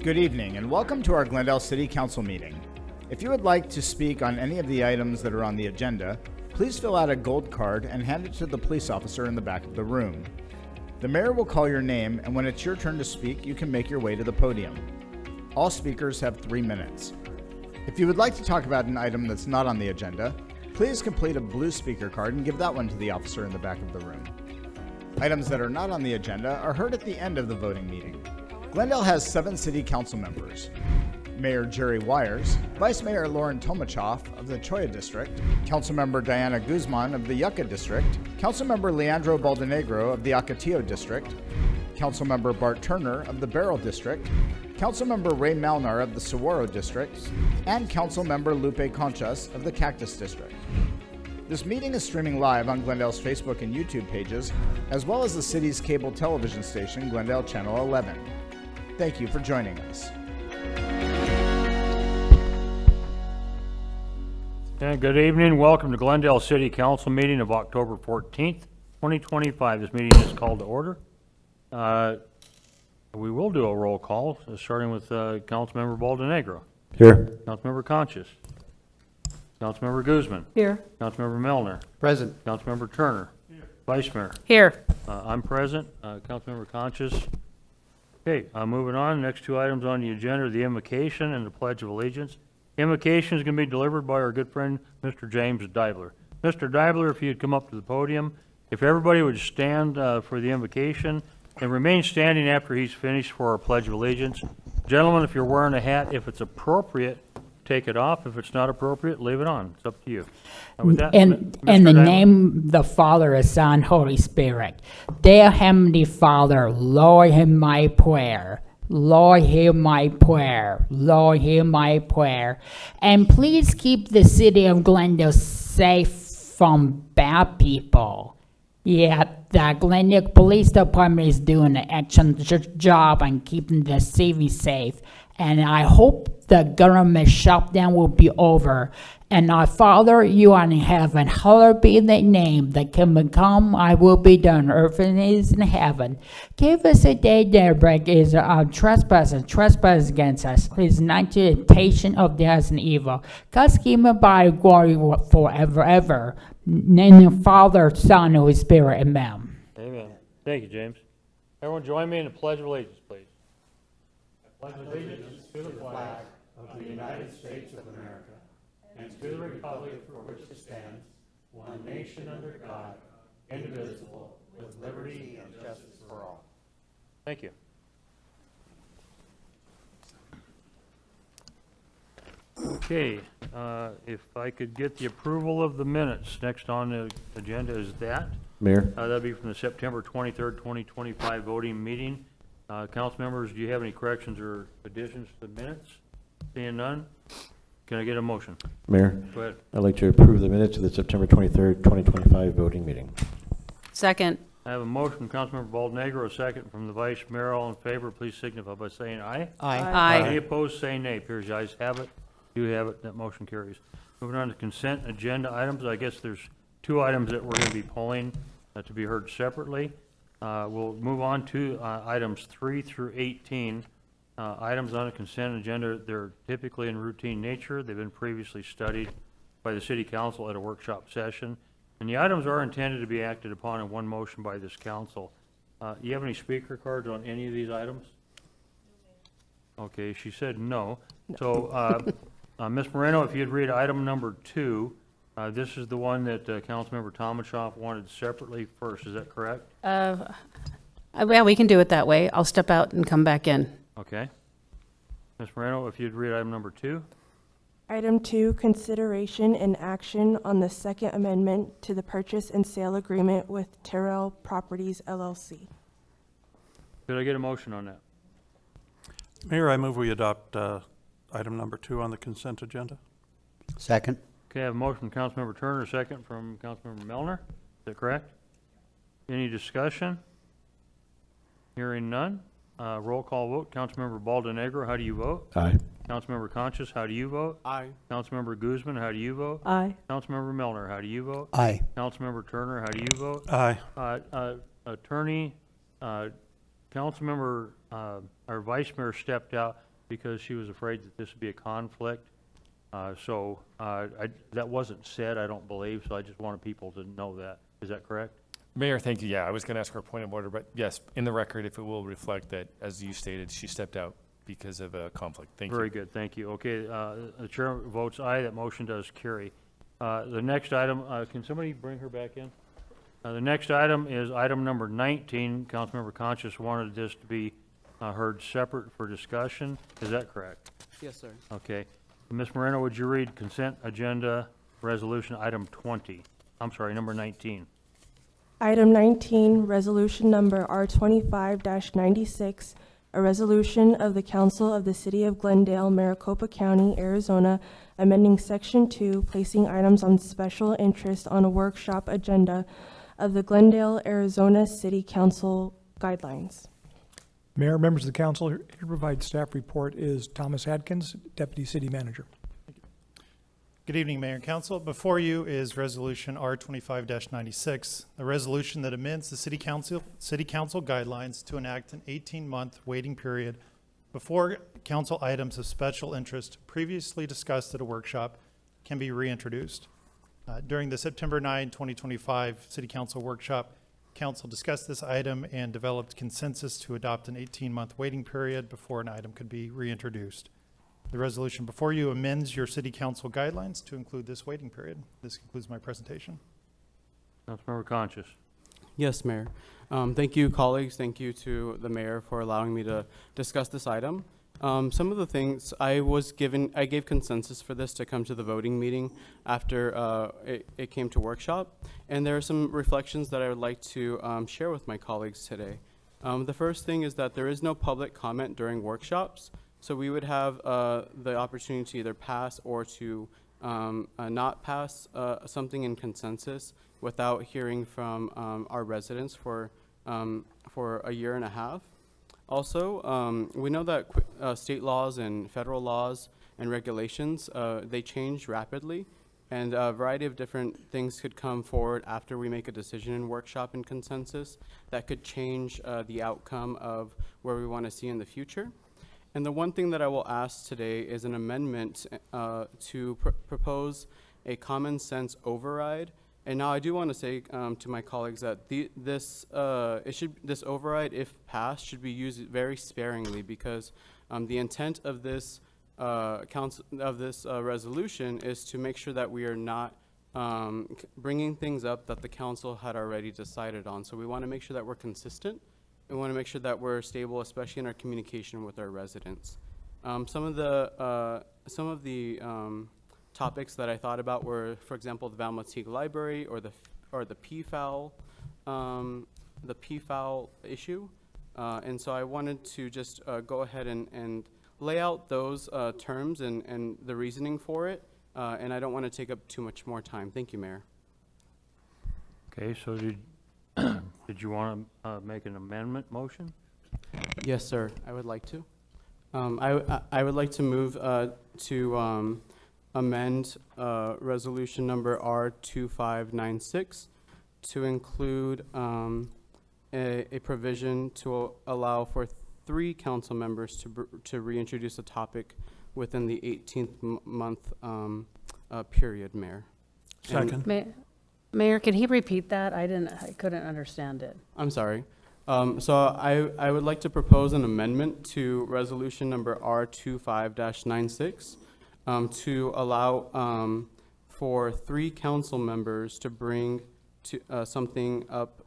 Good evening and welcome to our Glendale City Council meeting. If you would like to speak on any of the items that are on the agenda, please fill out a gold card and hand it to the police officer in the back of the room. The mayor will call your name, and when it's your turn to speak, you can make your way to the podium. All speakers have 3 minutes. If you would like to talk about an item that's not on the agenda, please complete a blue speaker card and give that one to the officer in the back of the room. Items that are not on the agenda are heard at the end of the voting meeting. Glendale has 7 city council members: Mayor Jerry Wires, Vice Mayor Lauren Tomachoff of the Choya District, Councilmember Diana Guzman of the Yucca District, Councilmember Leandro Baldenegro of the Ocotillo District, Councilmember Bart Turner of the Beryl District, Councilmember Ray Malnar of the Saguaro District, and Councilmember Lupe Conchas of the Cactus District. This meeting is streaming live on Glendale's Facebook and YouTube pages, as well as the city's cable television station, Glendale Channel 11. Thank you for joining us. And good evening. Welcome to Glendale City Council meeting of October 14th, 2025. This meeting is called to order. We will do a roll call, starting with Councilmember Baldenegro. Here. Councilmember Conchas. Councilmember Guzman. Here. Councilmember Melner. Present. Councilmember Turner. Here. Vice Mayor. Here. I'm present. Councilmember Conchas. Okay, moving on. Next 2 items on the agenda are the invocation and the Pledge of Allegiance. Invocation is going to be delivered by our good friend, Mr. James Dibler. Mr. Dibler, if you'd come up to the podium. If everybody would stand for the invocation and remain standing after he's finished for our Pledge of Allegiance. Gentlemen, if you're wearing a hat, if it's appropriate, take it off. If it's not appropriate, leave it on. It's up to you. With that, In the Dibler? name of the Father, the Son, Holy Spirit. Dear Heavenly Father, Lord, hear my prayer. Lord, hear my prayer. Lord, hear my prayer. And please keep the city of Glendale safe from bad people. Yeah, the Glendale Police Department is doing an excellent job on keeping the city safe. And I hope the government shutdown will be over. And our Father, you are in heaven, hallowed be thy name. Thy kingdom come, I will be done, earth as it is in heaven. Give us a day our bread is our trespass against us. Please not to the temptation of death and evil. God's kingdom by glory forever, ever. In the name of the Father, Son, and Holy Spirit, amen. Amen. Thank you, James. Everyone join me in the Pledge of Allegiance, please. I pledge allegiance to the flag of the United States of America and to the republic for which it stands, one nation under God, indivisible, with liberty and justice for all. Thank you. Okay, if I could get the approval of the minutes. Next on the agenda is that. Mayor. That'll be from the September 23rd, 2025 voting meeting. Council members, do you have any corrections or additions to the minutes? Seeing none, can I get a motion? Mayor. Go ahead. I'd like to approve the minutes of the September 23rd, 2025 voting meeting. Second. I have a motion from Councilmember Baldenegro, a second from the Vice Mayor. All in favor, please signify by saying aye. Aye. Any opposed, say nay. Appears the ayes have it. Do have it. That motion carries. Moving on to consent agenda items. I guess there's 2 items that we're going to be pulling to be heard separately. We'll move on to items 3 through 18. Items on the consent agenda, they're typically in routine nature. They've been previously studied by the City Council at a workshop session. And the items are intended to be acted upon in one motion by this council. You have any speaker cards on any of these items? Okay, she said no. So, Ms. Moreno, if you'd read item number 2, this is the one that Councilmember Tomachoff wanted separately first. Is that correct? Well, we can do it that way. I'll step out and come back in. Okay. Ms. Moreno, if you'd read item number 2. Item 2, consideration and action on the second amendment to the purchase and sale agreement with Terrell Properties LLC. Could I get a motion on that? Mayor, I move we adopt item number 2 on the consent agenda. Second. Okay, I have a motion from Councilmember Turner, a second from Councilmember Melner. Is that correct? Any discussion? Hearing none. Roll call vote. Councilmember Baldenegro, how do you vote? Aye. Councilmember Conchas, how do you vote? Aye. Councilmember Guzman, how do you vote? Aye. Councilmember Melner, how do you vote? Aye. Councilmember Turner, how do you vote? Aye. Attorney, Councilmember, our Vice Mayor stepped out. because she was afraid that this would be a conflict. That wasn't said, I don't believe, so I just wanted people to know that. Is that correct? Mayor, thank you. Yeah, I was going to ask for a point of order, but yes, in the record, if it will reflect that, as you stated, she stepped out because of a conflict. Thank you. Very good, thank you. Okay, the chair votes aye, that motion does carry. The next item, can somebody bring her back in? The next item is item number 19. Councilmember Conscious wanted this to be heard separate for discussion. Is that correct? Yes, sir. Okay. Ms. Moreno, would you read consent agenda resolution item 20? I'm sorry, number 19. Item 19, resolution number R25-96, a resolution of the Council of the City of Glendale, Maricopa County, Arizona, amending Section 2, placing items on special interest on a workshop agenda of the Glendale, Arizona City Council guidelines. Mayor, members of the council, here to provide staff report is Thomas Adkins, Deputy City Manager. Good evening, Mayor and Council. Before you is Resolution R25-96, a resolution that amends the City Council guidelines to enact an 18-month waiting period before council items of special interest previously discussed at a workshop can be reintroduced. During the September 9, 2025 City Council workshop, Council discussed this item and developed consensus to adopt an 18-month waiting period before an item could be reintroduced. The resolution before you amends your City Council guidelines to include this waiting period. This concludes my presentation. Councilmember Conscious. Yes, Mayor. Thank you, colleagues. Thank you to the mayor for allowing me to discuss this item. Some of the things I gave consensus for this to come to the voting meeting after it came to workshop. And there are some reflections that I would like to share with my colleagues today. The first thing is that there is no public comment during workshops. So we would have the opportunity to either pass or to not pass something in consensus without hearing from our residents for a year and a half. Also, we know that state laws and federal laws and regulations, they change rapidly, and a variety of different things could come forward after we make a decision in workshop and consensus that could change the outcome of where we want to see in the future. And the one thing that I will ask today is an amendment to propose a common sense override. And now I do want to say to my colleagues that this override, if passed, should be used very sparingly, because the intent of this resolution is to make sure that we are not bringing things up that the council had already decided on. So we want to make sure that we're consistent. We want to make sure that we're stable, especially in our communication with our residents. Some of the topics that I thought about were, for example, the Valmotique Library or the PFOL issue. And so I wanted to just go ahead and lay out those terms and the reasoning for it. And I don't want to take up too much more time. Thank you, Mayor. Okay, so did you want to make an amendment motion? Yes, sir. I would like to. I would like to move to amend resolution number R2596 to include a provision to allow for 3 council members to reintroduce a topic within the 18th month period, Mayor. Second. Mayor, can he repeat that? I couldn't understand it. I'm sorry. So I would like to propose an amendment to resolution number R25-96 to allow for 3 council members to bring something up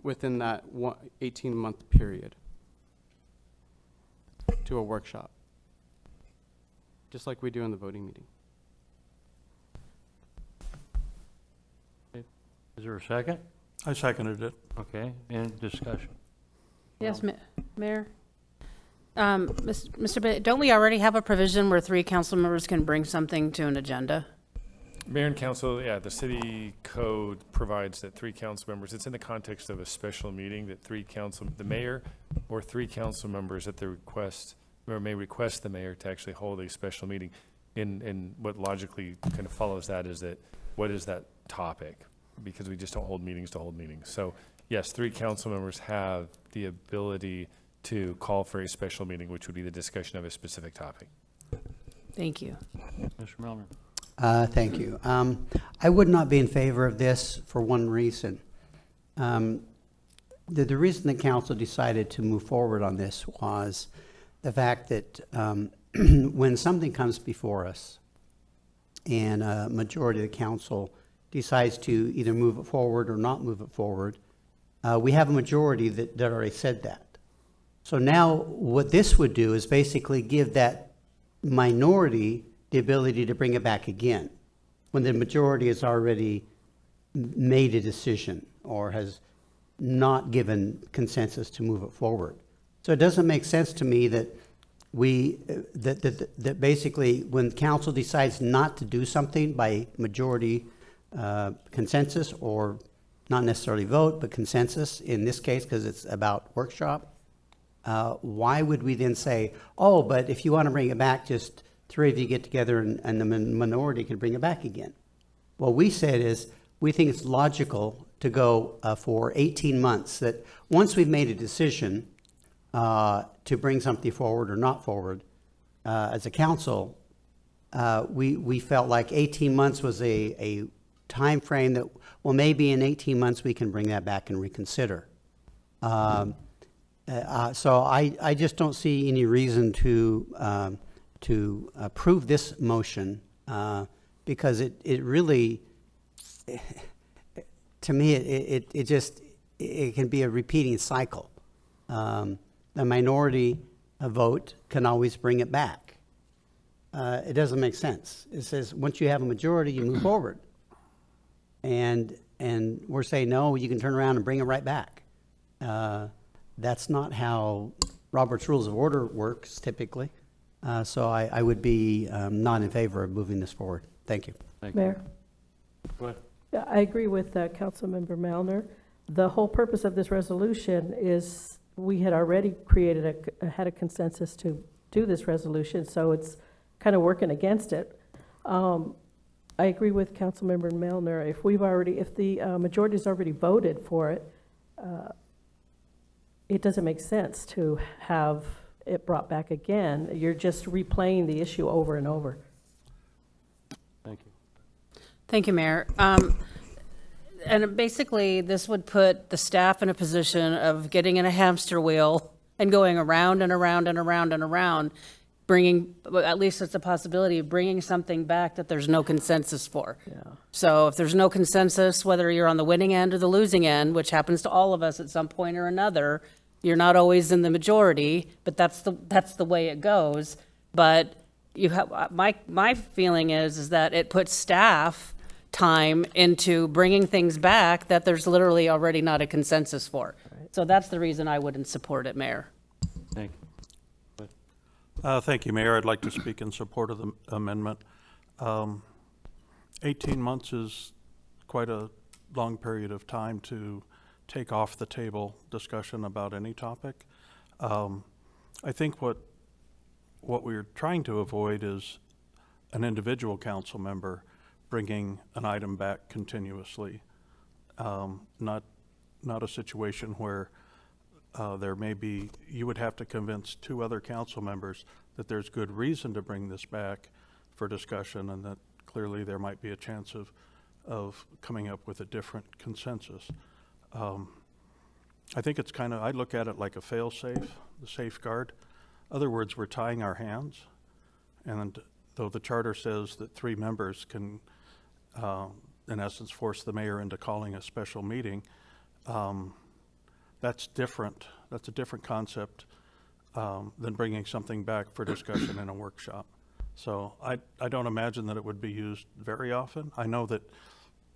within that 18-month period to a workshop, just like we do in the voting meeting. Is there a second? I seconded it. Okay, any discussion? Yes, Mayor? Mr. Bennett, don't we already have a provision where 3 council members can bring something to an agenda? Mayor and council, yeah, the city code provides that 3 council members, it's in the context of a special meeting, that the mayor or 3 council members at the request, or may request the mayor to actually hold a special meeting. And what logically kind of follows that is that, what is that topic? Because we just don't hold meetings to hold meetings. So yes, 3 council members have the ability to call for a special meeting, which would be the discussion of a specific topic. Thank you. Mr. Melner. Thank you. I would not be in favor of this for one reason. The reason the council decided to move forward on this was the fact that when something comes before us and a majority of the council decides to either move it forward or not move it forward, we have a majority that already said that. So now what this would do is basically give that minority the ability to bring it back again when the majority has already made a decision or has not given consensus to move it forward. So it doesn't make sense to me that that basically when council decides not to do something by majority consensus, or not necessarily vote, but consensus in this case because it's about workshop, why would we then say, oh, but if you want to bring it back, just 3 of you get together and the minority can bring it back again? What we said is we think it's logical to go for 18 months, that once we've made a decision to bring something forward or not forward, as a council, we felt like 18 months was a time frame that, well, maybe in 18 months we can bring that back and reconsider. So I just don't see any reason to approve this motion because it really, to me, it can be a repeating cycle. The minority vote can always bring it back. It doesn't make sense. It says once you have a majority, you move forward. And we're saying, no, you can turn around and bring it right back. That's not how Robert's Rules of Order works typically. So I would be not in favor of moving this forward. Thank you. Thank you. Mayor? Go ahead. Yeah, I agree with Councilmember Malner. The whole purpose of this resolution is we had already had a consensus to do this resolution, so it's kind of working against it. I agree with Councilmember Malner. If the majority's already voted for it, it doesn't make sense to have it brought back again. You're just replaying the issue over and over. Thank you. Thank you, Mayor. And basically, this would put the staff in a position of getting in a hamster wheel and going around and around and around and around, bringing, at least it's a possibility of bringing something back that there's no consensus for. Yeah. So if there's no consensus, whether you're on the winning end or the losing end, which happens to all of us at some point or another, you're not always in the majority, but that's the way it goes. But you have, my feeling is that it puts staff time into bringing things back that there's literally already not a consensus for. Right. So that's the reason I wouldn't support it, Mayor. Thank you. Thank you, Mayor. I'd like to speak in support of the amendment. 18 months is quite a long period of time to take off the table discussion about any topic. I think what we're trying to avoid is an individual council member bringing an item back continuously, not a situation where there may be, you would have to convince 2 other council members that there's good reason to bring this back for discussion, and that clearly there might be a chance of coming up with a different consensus. I think it's kind of, I look at it like a fail-safe, the safeguard. Other words, we're tying our hands, and though the charter says that 3 members can in essence force the mayor into calling a special meeting, that's different. That's a different concept than bringing something back for discussion in a workshop. So I don't imagine that it would be used very often. I know that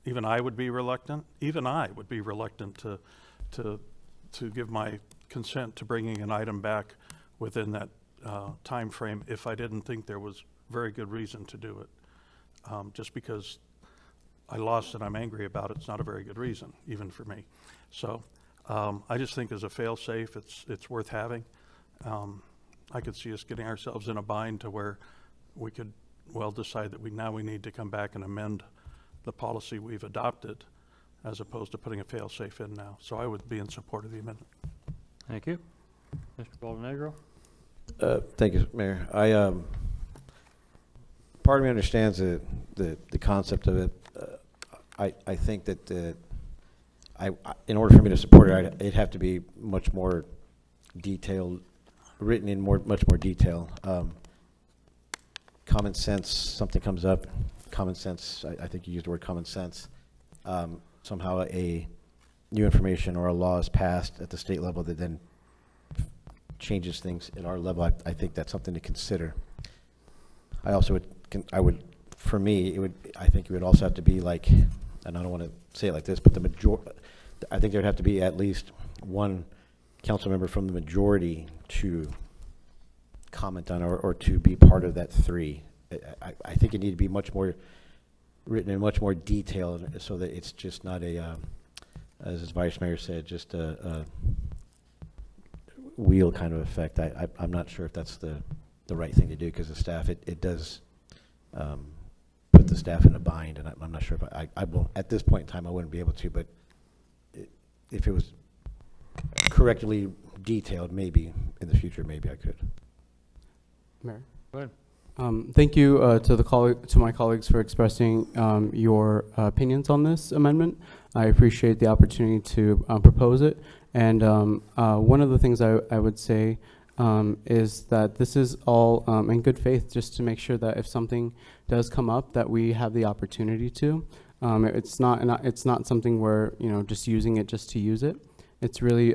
even I would be reluctant. Even I would be reluctant to give my consent to bringing an item back within that time frame if I didn't think there was very good reason to do it. Just because I lost and I'm angry about it, it's not a very good reason, even for me. So I just think as a fail-safe, it's worth having. I could see us getting ourselves in a bind to where we could well decide that we need to come back and amend the policy we've adopted, as opposed to putting a fail-safe in now. So I would be in support of the amendment. Thank you. Mr. Baldonegro? Thank you, Mayor. Part of me understands the concept of it. I think that in order for me to support it, it'd have to be much more detailed, written in much more detail. Common sense, something comes up, common sense, I think you used the word common sense. Somehow a new information or a law is passed at the state level that then changes things at our level. I think that's something to consider. I also for me, I think it would also have to be like, and I don't want to say it like this, but I think there'd have to be at least one council member from the majority to comment on or to be part of that three. I think it need to be much more written in much more detail so that it's just not as his vice mayor said, just a wheel kind of effect. I'm not sure if that's the right thing to do because the staff, it does put the staff in a bind, and I'm not sure if I won't, at this point in time, I wouldn't be able to, but if it was correctly detailed, maybe in the future, maybe I could. Mayor. Go ahead. Thank you to my colleagues for expressing your opinions on this amendment. I appreciate the opportunity to propose it. And one of the things I would say is that this is all in good faith, just to make sure that if something does come up, that we have the opportunity to. It's not something where just using it just to use it. It's really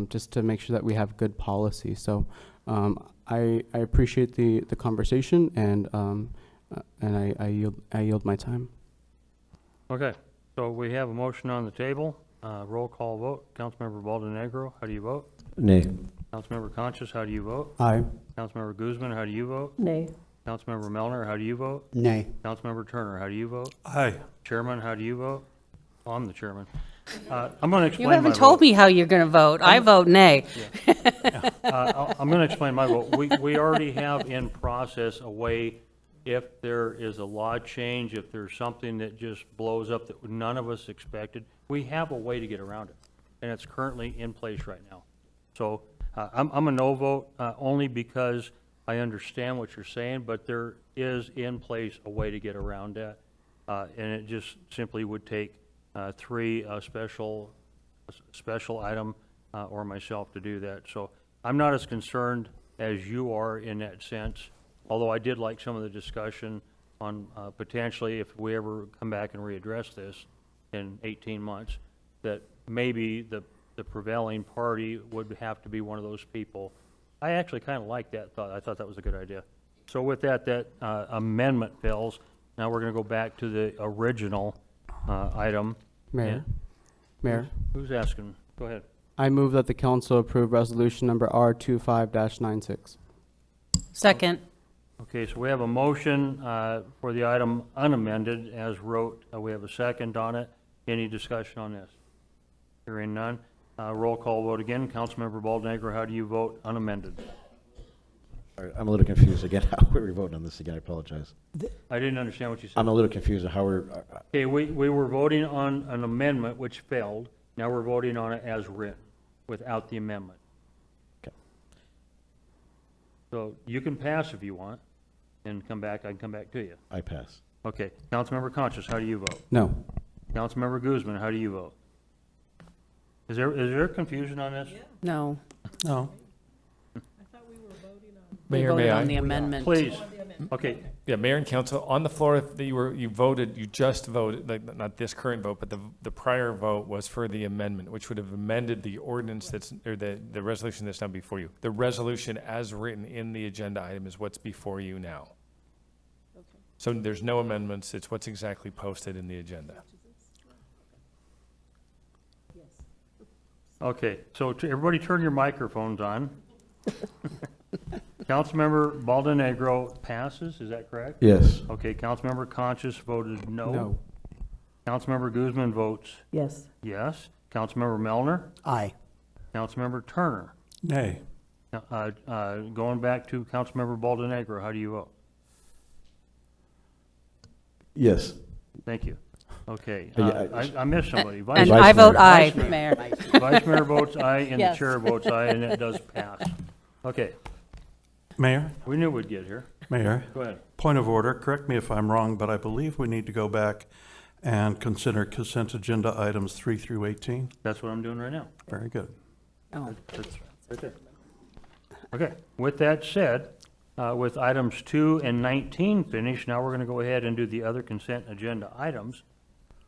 just to make sure that we have good policy. So I appreciate the conversation, and I yield my time. Okay, so we have a motion on the table. Roll call vote. Councilmember Baldonegro, how do you vote? Nay. Councilmember Conchas, how do you vote? Aye. Councilmember Guzman, how do you vote? Nay. Councilmember Melner, how do you vote? Nay. Councilmember Turner, how do you vote? Aye. Chairman, how do you vote? Oh, I'm the chairman. I'm going to explain You my haven't vote. told me how you're going to vote. I vote nay. I'm going to explain my vote. We already have in process a way, if there is a law change, if there's something that just blows up that none of us expected, we have a way to get around it, and it's currently in place right now. So I'm a no vote only because I understand what you're saying, but there is in place a way to get around that, and it just simply would take three special item or myself to do that. So I'm not as concerned as you are in that sense, although I did like some of the discussion on potentially if we ever come back and readdress this in 18 months, that maybe the prevailing party would have to be one of those people. I actually kind of like that thought. I thought that was a good idea. So with that amendment fails. Now we're going to go back to the original item. Mayor. Mayor. Who's asking? Go ahead. I move that the council approve resolution number R25-96. Second. Okay, so we have a motion for the item unamended as wrote. We have a second on it. Any discussion on this? Hearing none. Roll call vote again. Councilmember Baldonegro, how do you vote unamended? All right, I'm a little confused again. How are we voting on this again? I apologize. I didn't understand what you said. I'm a little confused on how we're. Okay, we were voting on an amendment which failed. Now we're voting on it as written without the amendment. Okay. So you can pass if you want and come back. I can come back to you. I pass. Okay. Councilmember Conchas, how do you vote? No. Councilmember Guzman, how do you vote? Is there confusion on this? No. No. We Mayor, voted may on I? the amendment. Please. Okay. Yeah, Mayor and Council, on the floor, you just voted, like, not this current vote, but the prior vote was for the amendment, which would have amended the ordinance or the resolution that's now before you. The resolution as written in the agenda item is what's before you now. Okay. So there's no amendments, it's what's exactly posted in the agenda. Okay, so everybody turn your microphones on. Councilmember Baldonegro passes, is that correct? Yes. Okay, Councilmember Conchas voted no. No. Councilmember Guzman votes Yes. yes. Councilmember Melner? Aye. Councilmember Turner? Nay. Going back to Councilmember Baldonegro, how do you vote? Yes. Thank you. Okay, Yeah, I missed somebody. Vice And Vice I vote Mayor. aye, Vice Mayor. Mayor. Vice Mayor votes aye, and the Yes. chair votes aye, and it does pass. Okay, Mayor, we knew we'd get here. Mayor, Go ahead. point of order, correct me if I'm wrong, but I believe we need to go back and consider consent agenda items 3 through 18. That's what I'm doing right now. Very good. Oh. That's right there. Okay, with that said, with items 2 and 19 finished, now we're going to go ahead and do the other consent agenda items,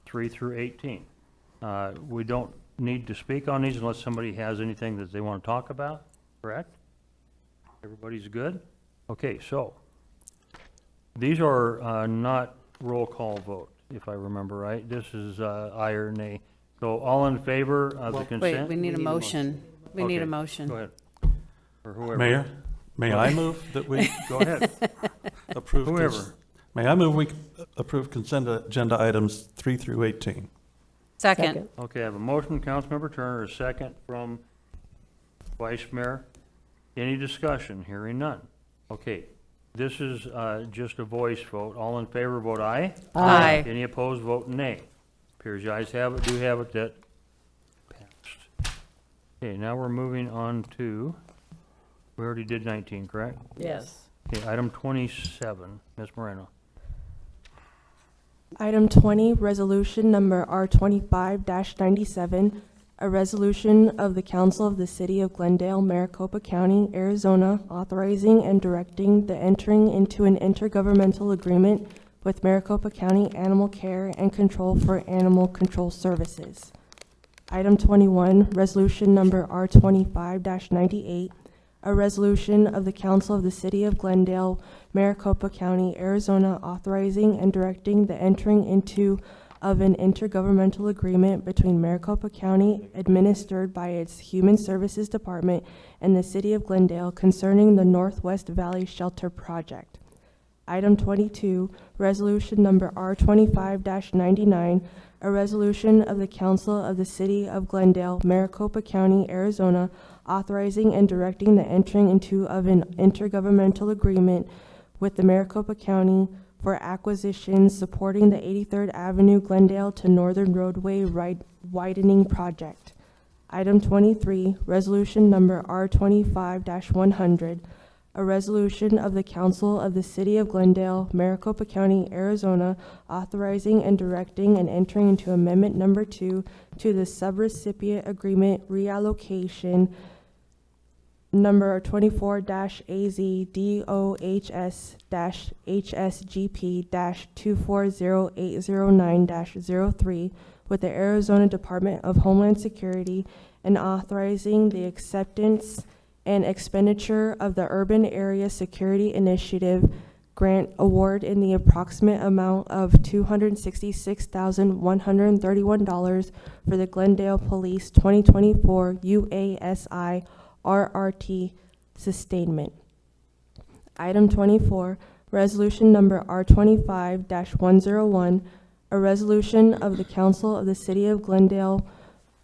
3 through 18. We don't need to speak on these unless somebody has anything that they want to talk about, correct? Everybody's good? Okay, so these are not roll call vote, if I remember right. This is aye or nay. So all in favor of the consent? Wait, we need a motion. We need a Okay, motion. Go ahead. Or whoever. Mayor, may I move that we Go ahead. approve? Whoever. May I move we approve consent agenda items 3 through 18? Second. Okay, I have a motion, Councilmember Turner, a second from Vice Mayor. Any discussion? Hearing none. Okay, this is just a voice vote. All in favor, vote aye. Aye. Any opposed, vote nay. Appears the ayes have it, do have it, that passed. Okay, now we're moving on to, we already did 19, correct? Yes. Okay, item 27, Ms. Moreno. Item 20, resolution number R25-97, a resolution of the Council of the City of Glendale, Maricopa County, Arizona, authorizing and directing the entering into an intergovernmental agreement with Maricopa County Animal Care and Control for Animal Control Services. Item 21, resolution number R25-98, a resolution of the Council of the City of Glendale, Maricopa County, Arizona, authorizing and directing the entering into of an intergovernmental agreement between Maricopa County, administered by its Human Services Department, and the City of Glendale concerning the Northwest Valley Shelter Project. Item 22, resolution number R25-99, a resolution of the Council of the City of Glendale, Maricopa County, Arizona, authorizing and directing the entering into of an intergovernmental agreement with the Maricopa County for acquisitions supporting the 83rd Avenue Glendale to Northern Roadway widening project. Item 23, resolution number R25-100, a resolution of the Council of the City of Glendale, Maricopa County, Arizona, authorizing and directing and entering into Amendment Number 2 to the Subrecipient Agreement Reallocation Number 24-AZ-DOHS-HSGP-240809-03 with the Arizona Department of Homeland Security and authorizing the acceptance and expenditure of the Urban Area Security Initiative grant award in the approximate amount of $266,131 for the Glendale Police 2024 UASI RRT sustainment. Item 24, resolution number R25-101, a resolution of the Council of the City of Glendale,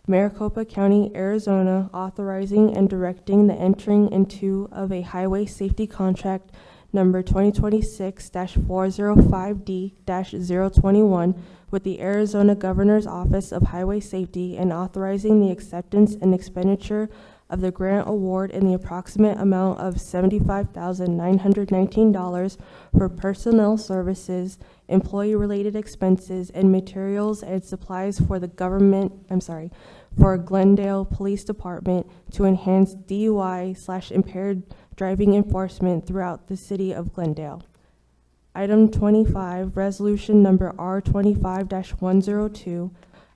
Maricopa County, Arizona, authorizing and directing the entering into of a highway safety contract number 2026-405D-021 with the Arizona Governor's Office of Highway Safety and authorizing the acceptance and expenditure of the grant award in the approximate amount of $75,919 for personnel services, employee-related expenses, and materials and supplies for the for Glendale Police Department to enhance DUI/impaired driving enforcement throughout the city of Glendale. Item 25, resolution number R25-102,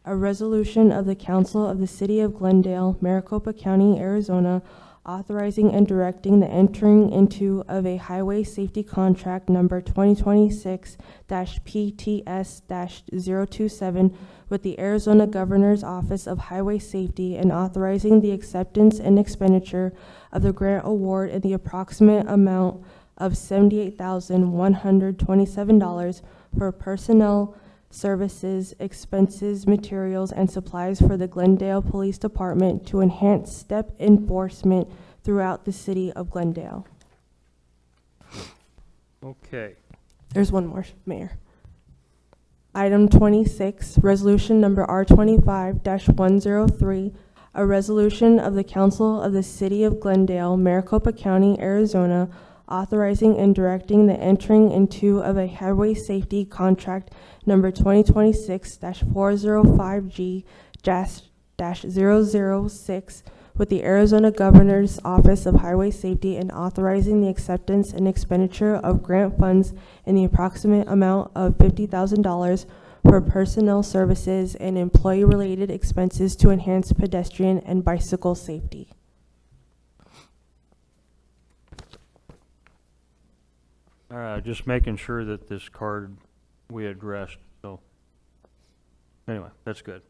a resolution of the Council of the City of Glendale, Maricopa County, Arizona, authorizing and directing the entering into of a highway safety contract number 2026-PTS-027 with the Arizona Governor's Office of Highway Safety and authorizing the acceptance and expenditure of the grant award in the approximate amount of $78,127 for personnel services, expenses, materials, and supplies for the Glendale Police Department to enhance step enforcement throughout the city of Glendale. Okay. There's one more, Mayor. Item 26, Resolution Number R25-103, a resolution of the Council of the City of Glendale, Maricopa County, Arizona, authorizing and directing the entering into of a highway safety contract number 2026-405G-006 with the Arizona Governor's Office of Highway Safety and authorizing the acceptance and expenditure of grant funds in the approximate amount of $50,000 for personnel services and employee-related expenses to enhance pedestrian and bicycle safety. All right, just making sure that this card we addressed, so. Anyway, that's good.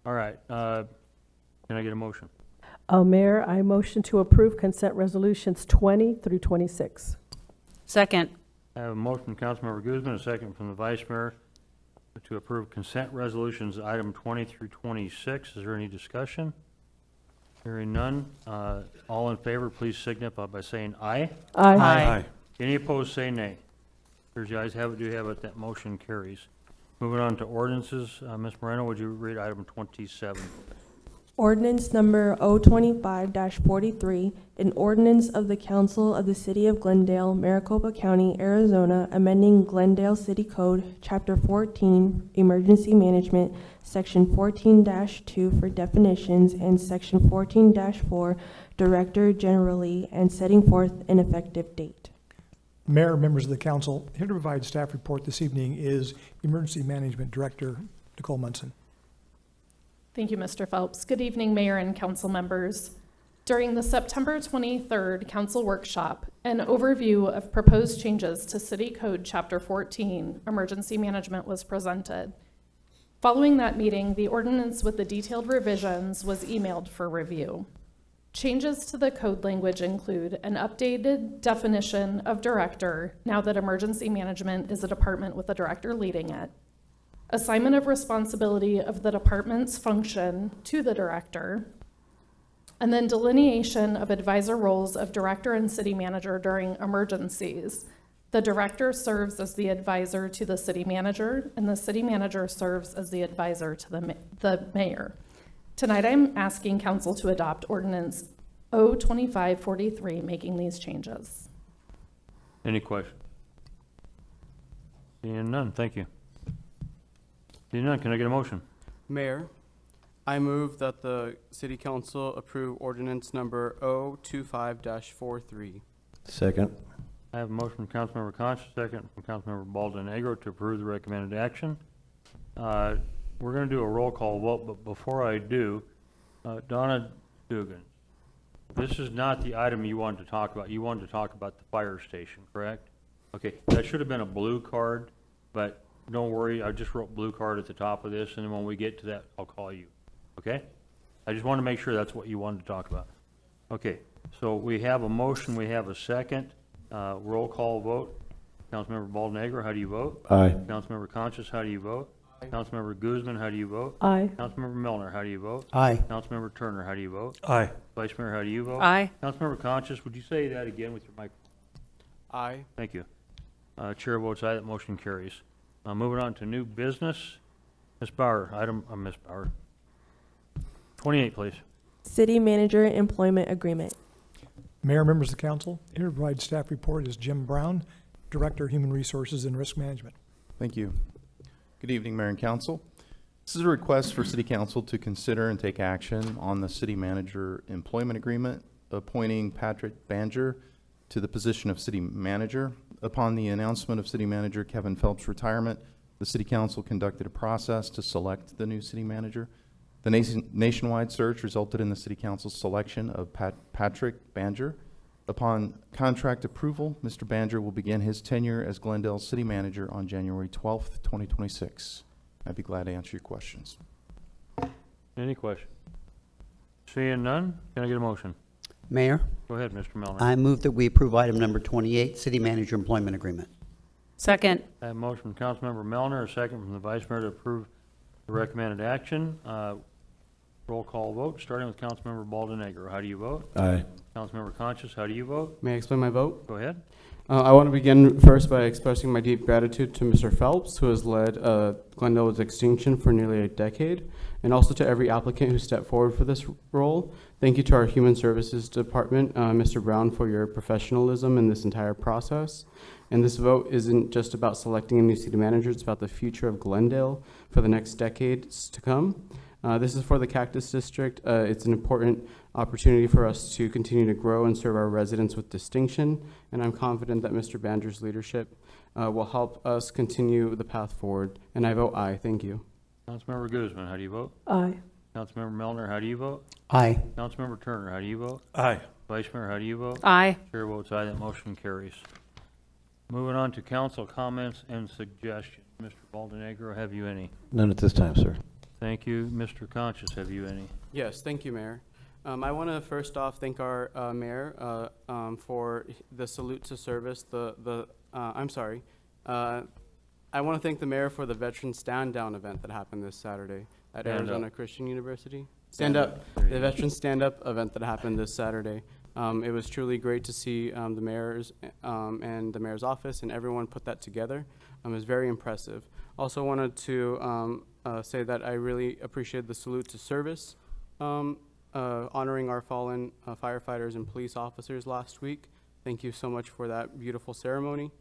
All right, can I get a motion? Mayor, I motion to approve consent resolutions 20 through 26. Second. I have a motion from Councilmember Guzman, a second from the Vice Mayor to approve consent resolutions item 20 through 26. Is there any discussion? Hearing none. All in favor, please signify by saying aye. Aye. Any opposed, say nay. Here's the ayes have it, do have it, that motion carries. Moving on to ordinances, Ms. Moreno, would you read item 27? Ordinance number 025-43, an ordinance of the Council of the City of Glendale, Maricopa County, Arizona, amending Glendale City Code, Chapter 14, Emergency Management, Section 14-2 for definitions, and Section 14-4, Director generally, and setting forth an effective date. Mayor, members of the council, here to provide staff report this evening is Emergency Management Director Nicole Munson. Thank you, Mr. Phelps. Good evening, Mayor and council members. During the September 23rd council workshop, an overview of proposed changes to City Code Chapter 14, Emergency Management, was presented. Following that meeting, the ordinance with the detailed revisions was emailed for review. Changes to the code language include an updated definition of director, now that emergency management is a department with a director leading it, assignment of responsibility of the department's function to the director, and then delineation of advisor roles of director and city manager during emergencies. The director serves as the advisor to the city manager, and the city manager serves as the advisor to the mayor. Tonight, I'm asking council to adopt ordinance 02543, making these changes. Any questions? Seeing none, thank you. Seeing none, can I get a motion? Mayor, I move that the City Council approve ordinance number 025-43. Second. I have a motion from Councilmember Concha, second from Councilmember Baldwin-Negro to approve the recommended action. We're going to do a roll call vote, but before I do, Donna Dugan, this is not the item you wanted to talk about. You wanted to talk about the fire station, correct? Okay, that should have been a blue card, but don't worry, I just wrote blue card at the top of this, and then when we get to that, I'll call you, okay? I just want to make sure that's what you wanted to talk about. Okay, so we have a motion, we have a second. Roll call vote. Councilmember Baldwin-Negro, how do you vote? Aye. Councilmember Concha, how do you vote? Councilmember Guzman, how do you vote? Aye. Councilmember Milner, how do you vote? Aye. Councilmember Turner, how do you vote? Aye. Vice Mayor, how do you vote? Aye. Councilmember Concha, would you say that again with your mic? Aye. Thank you. Chair votes aye, that motion carries. Moving on to new business. Ms. Bauer, Ms. Bauer. 28, please. City Manager Employment Agreement. Mayor, members of the council, here to provide staff report is Jim Brown, Director, Human Resources and Risk Management. Thank you. Good evening, Mayor and Council. This is a request for City Council to consider and take action on the City Manager Employment Agreement, appointing Patrick Banger to the position of City Manager. Upon the announcement of City Manager Kevin Phelps' retirement, the City Council conducted a process to select the new City Manager. The nationwide search resulted in the City Council's selection of Patrick Banger. Upon contract approval, Mr. Banger will begin his tenure as Glendale City Manager on January 12th, 2026. I'd be glad to answer your questions. Any questions? Seeing none, can I get a motion? Mayor, Go ahead, Mr. Milner. I move that we approve item number 28, City Manager Employment Agreement. Second. I have a motion from Councilmember Milner, a second from the Vice Mayor to approve the recommended action. Roll call vote, starting with Councilmember Baldwin-Negro. How do you vote? Aye. Councilmember Concha, how do you vote? May I explain my vote? Go ahead. I want to begin first by expressing my deep gratitude to Mr. Phelps, who has led Glendale's extinction for nearly a decade, and also to every applicant who stepped forward for this role. Thank you to our Human Services Department, Mr. Brown, for your professionalism in this entire process. And this vote isn't just about selecting a new city manager, it's about the future of Glendale for the next decades to come. This is for the Cactus District. It's an important opportunity for us to continue to grow and serve our residents with distinction, and I'm confident that Mr. Banger's leadership will help us continue the path forward, and I vote aye. Thank you. Councilmember Guzman, how do you vote? Aye. Councilmember Melner, how do you vote? Aye. Councilmember Turner, how do you vote? Aye. Vice Mayor, how do you vote? Aye. Chair votes aye, that motion carries. Moving on to council comments and suggestions. Mr. Baldenegro, have you any? None at this time, sir. Thank you. Mr. Conscious, have you any? Yes, thank you, Mayor. I want to first off thank our mayor for the salute to service. I'm sorry. I want to thank the mayor for the veteran stand down event that happened this Saturday at Stand Arizona up. Christian University. Stand up. There you The go. veteran stand up event that happened this Saturday. It was truly great to see the mayors and the mayor's office and everyone put that together. It was very impressive. Also wanted to say that I really appreciate the salute to service, honoring our fallen firefighters and police officers last week. Thank you so much for that beautiful ceremony.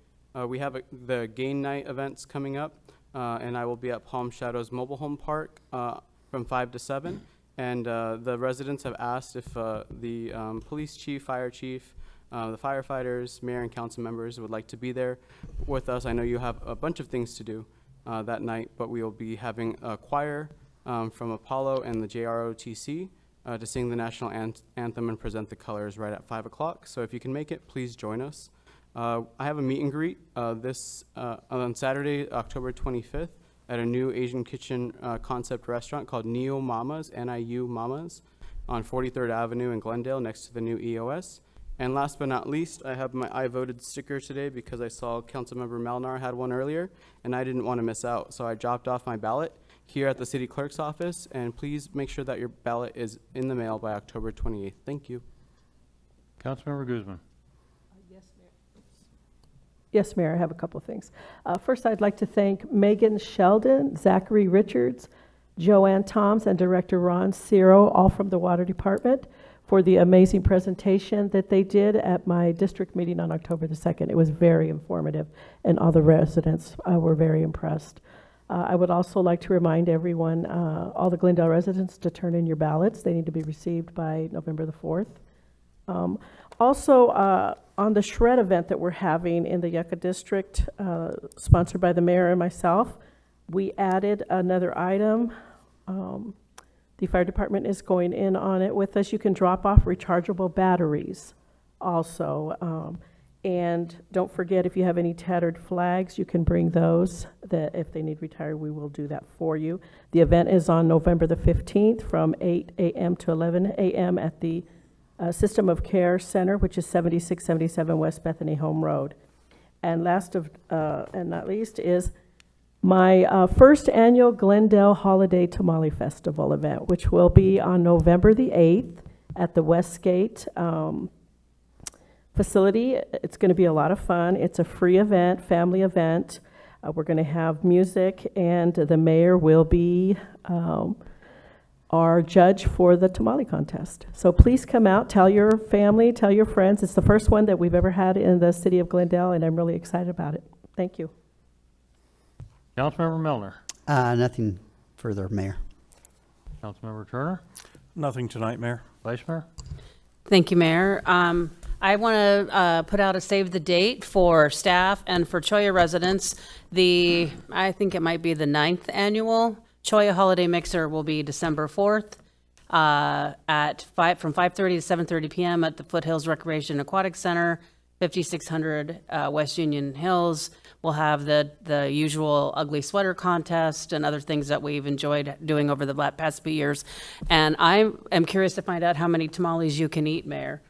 We have the game night events coming up, and I will be at Palm Shadows Mobile Home Park from 5 to 7. And the residents have asked if the police chief, fire chief, the firefighters, mayor, and council members would like to be there with us. I know you have a bunch of things to do that night, but we will be having a choir from Apollo and the JROTC to sing the national anthem and present the colors right at 5 o'clock. So if you can make it, please join us. I have a meet and greet on Saturday, October 25th, at a new Asian kitchen concept restaurant called Neo Mamas, N-I-U Mamas, on 43rd Avenue in Glendale next to the new EOS. And last but not least, I have my I voted sticker today because I saw Councilmember Malnar had one earlier, and I didn't want to miss out. So I dropped off my ballot here at the city clerk's office, and please make sure that your ballot is in the mail by October 28th. Thank you. Councilmember Guzman. Yes, Mayor, I have a couple of things. First, I'd like to thank Megan Sheldon, Zachary Richards, Joanne Toms, and Director Ron Ciro, all from the Water Department, for the amazing presentation that they did at my district meeting on October the 2nd. It was very informative, and all the residents were very impressed. I would also like to remind everyone, all the Glendale residents, to turn in your ballots. They need to be received by November the 4th. Also, on the shred event that we're having in the Yucca District, sponsored by the mayor and myself, we added another item. The fire department is going in on it with us. You can drop off rechargeable batteries also. And don't forget, if you have any tattered flags, you can bring those. That if they need retired, we will do that for you. The event is on November the 15th from 8 a.m. to 11 a.m. at the System of Care Center, which is 7677 West Bethany Home Road. And last and not least is my first annual Glendale Holiday Tamale Festival event, which will be on November the 8th at the Westgate facility. It's going to be a lot of fun. It's a free event, family event. We're going to have music, and the mayor will be our judge for the tamale contest. So please come out, tell your family, tell your friends. It's the first one that we've ever had in the city of Glendale, and I'm really excited about it. Thank you. Councilmember Melner. Nothing further, Mayor. Councilmember Turner. Nothing tonight, Mayor. Vice Mayor. Thank you, Mayor. I want to put out a save the date for staff and for Cholla residents. I think it might be the 9th annual Cholla Holiday Mixer will be December 4th from 5:30 to 7:30 p.m. at the Foothills Recreation Aquatic Center, 5600 West Union Hills. We'll have the usual ugly sweater contest and other things that we've enjoyed doing over the past few years. And I am curious to find out how many tamales you can eat, Mayor.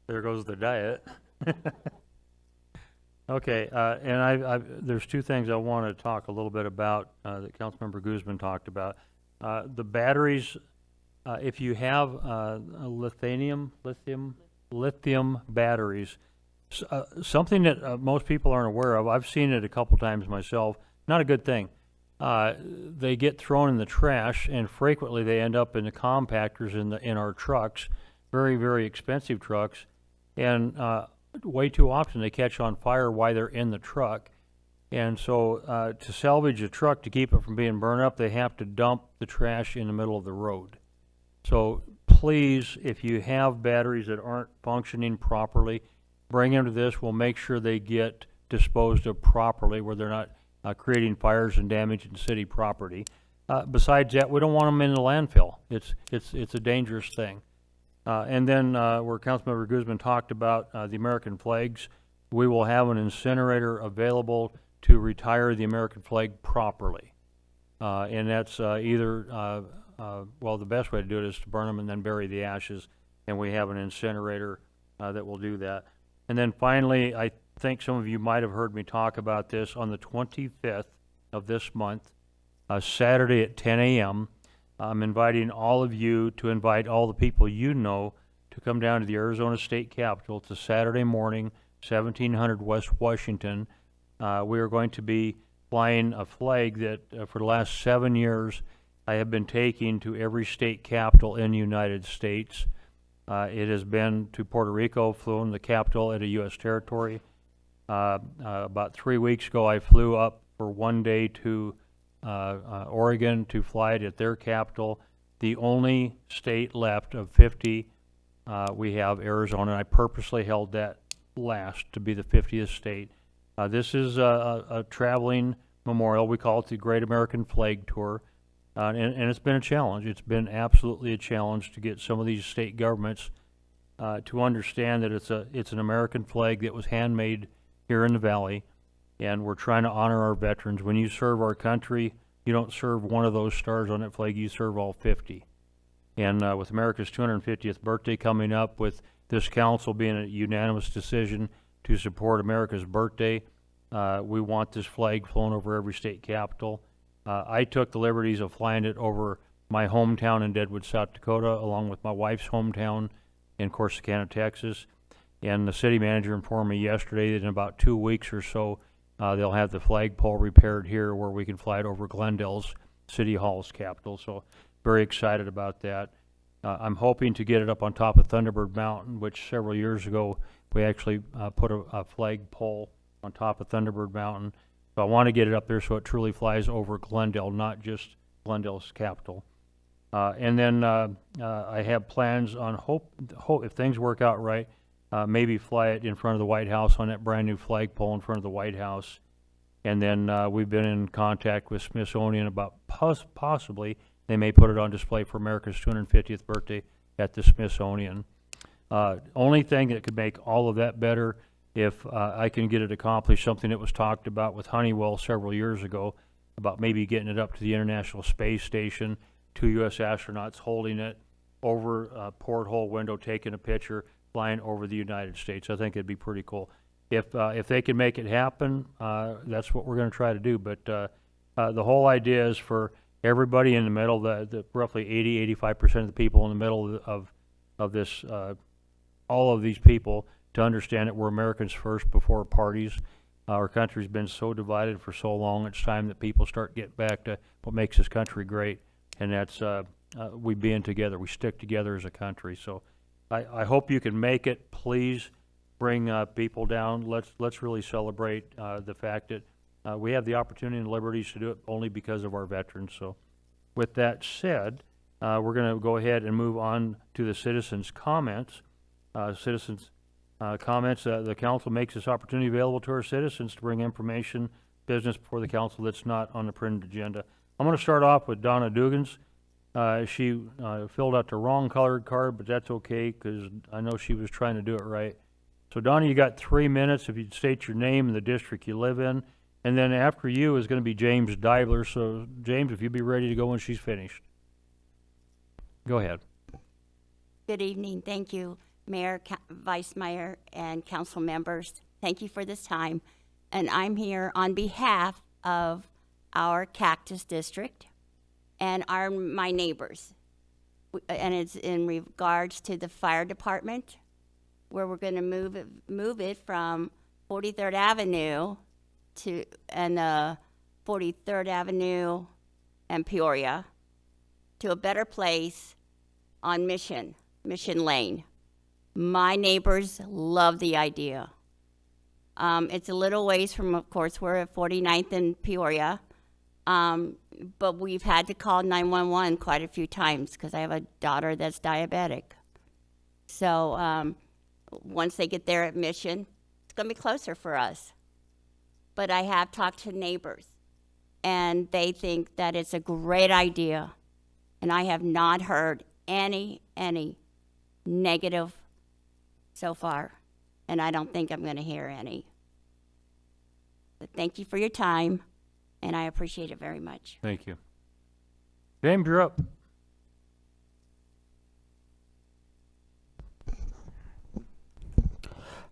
There goes the diet. Okay, and there's two things I want to talk a little bit about that Councilmember Guzman talked about. The batteries, if you have lithium lithium batteries. Something that most people aren't aware of. I've seen it a couple times myself. Not a good thing. They get thrown in the trash, and frequently they end up in the compactors in our trucks, very, very expensive trucks, and way too often they catch on fire while they're in the truck. And so to salvage a truck, to keep it from being burned up, they have to dump the trash in the middle of the road. So please, if you have batteries that aren't functioning properly, bring them to this. We'll make sure they get disposed of properly where they're not creating fires and damaging city property. Besides that, we don't want them in the landfill. It's a dangerous thing. And then where Councilmember Guzman talked about the American flags, we will have an incinerator available to retire the American flag properly. And that's either, well, the best way to do it is to burn them and then bury the ashes, and we have an incinerator that will do that. And then finally, I think some of you might have heard me talk about this on the 25th of this month, Saturday at 10 a.m. I'm inviting all of you to invite all the people you know to come down to the Arizona State Capitol. It's a Saturday morning, 1700 West Washington. We are going to be flying a flag that for the last 7 years I have been taking to every state capital in the United States. It has been to Puerto Rico, flown the capital at a U.S. territory. About 3 weeks ago, I flew up for 1 day to Oregon to fly it at their capital. The only state left of 50, we have Arizona. I purposely held that last to be the 50th state. This is a traveling memorial. We call it the Great American Flag Tour. And it's been a challenge. It's been absolutely a challenge to get some of these state governments to understand that it's an American flag that was handmade here in the Valley, and we're trying to honor our veterans. When you serve our country, you don't serve one of those stars on that flag, you serve all 50. And with America's 250th birthday coming up, with this council being a unanimous decision to support America's birthday, we want this flag flown over every state capital. I took the liberties of flying it over my hometown in Deadwood, South Dakota, along with my wife's hometown in Corsicana, Texas. And the city manager informed me yesterday that in about 2 weeks or so, they'll have the flagpole repaired here where we can fly it over Glendale's City Hall's capital. So very excited about that. I'm hoping to get it up on top of Thunderbird Mountain, which several years ago we actually put a flagpole on top of Thunderbird Mountain. So I want to get it up there so it truly flies over Glendale, not just Glendale's capital. And then I have plans on hope if things work out right, maybe fly it in front of the White House on that brand new flagpole in front of the White House. And then we've been in contact with Smithsonian about possibly they may put it on display for America's 250th birthday at the Smithsonian. Only thing that could make all of that better, if I can get it accomplished, something that was talked about with Honeywell several years ago, about maybe getting it up to the International Space Station, 2 U.S. astronauts holding it over a porthole window, taking a picture, flying over the United States. I think it'd be pretty cool. If they can make it happen, that's what we're going to try to do. But the whole idea is for everybody in the middle, the roughly 85% of the people in the middle of this, all of these people, to understand that we're Americans first before parties. Our country's been so divided for so long. It's time that people start getting back to what makes this country great, and that's we being together. We stick together as a country. So I hope you can make it. Please bring people down. Let's really celebrate the fact that we have the opportunity and liberties to do it only because of our veterans. So with that said, we're going to go ahead and move on to the citizens' comments. Comments, the council makes this opportunity available to our citizens to bring information, business before the council that's not on the printed agenda. I'm going to start off with Donna Dugans. She filled out the wrong colored card, but that's okay because I know she was trying to do it right. So Donna, you got 3 minutes if you'd state your name and the district you live in. And then after you is going to be James Dibler. So James, if you'd be ready to go when she's finished. Go ahead. Good evening. Thank you, Mayor, Vice Mayor, and council members. Thank you for this time. And I'm here on behalf of our Cactus District and my neighbors. And it's in regards to the fire department. where we're gonna move it from 43rd Avenue to, and 43rd Avenue and Peoria to a better place on Mission Lane. My neighbors love the idea. It's a little ways from, of course, we're at 49th and Peoria, but we've had to call 911 quite a few times because I have a daughter that's diabetic. So once they get there at Mission, it's going to be closer for us. But I have talked to neighbors, and they think that it's a great idea, and I have not heard any negative so far, and I don't think I'm going to hear any. But thank you for your time, and I appreciate it very much. Thank you. James, you're up.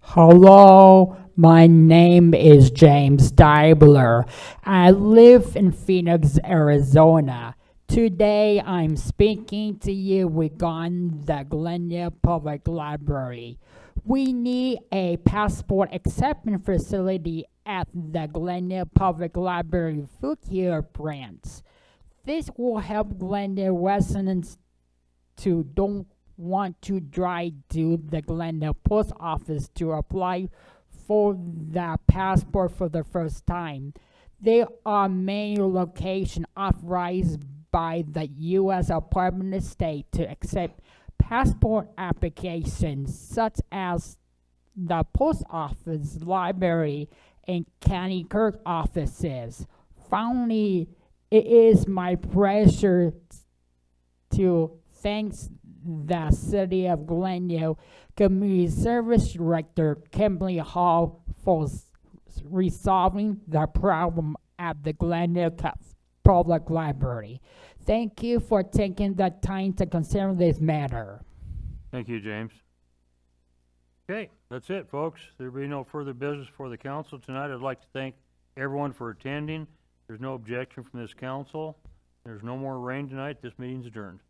Hello, my name is James Dibler. I live in Phoenix, Arizona. Today I'm speaking to you regarding the Glendale Public Library. We need a passport acceptance facility at the Glendale Public Library Fouquier branch. This will help Glendale residents to don't want to drive to the Glendale post office to apply for the passport for the first time. There are many locations authorized by the U.S. Department of State to accept passport applications, such as the post office, library, and county clerk offices. Finally, it is my pleasure to thank the City of Glendale Community Service Director Kimberly Hall for resolving the problem at the Glendale Public Library. Thank you for taking the time to consider this matter. Thank you, James. Okay, that's it, folks. There will be no further business for the council tonight. I'd like to thank everyone for attending. There's no objection from this council. There's no more rain tonight. This meeting's adjourned.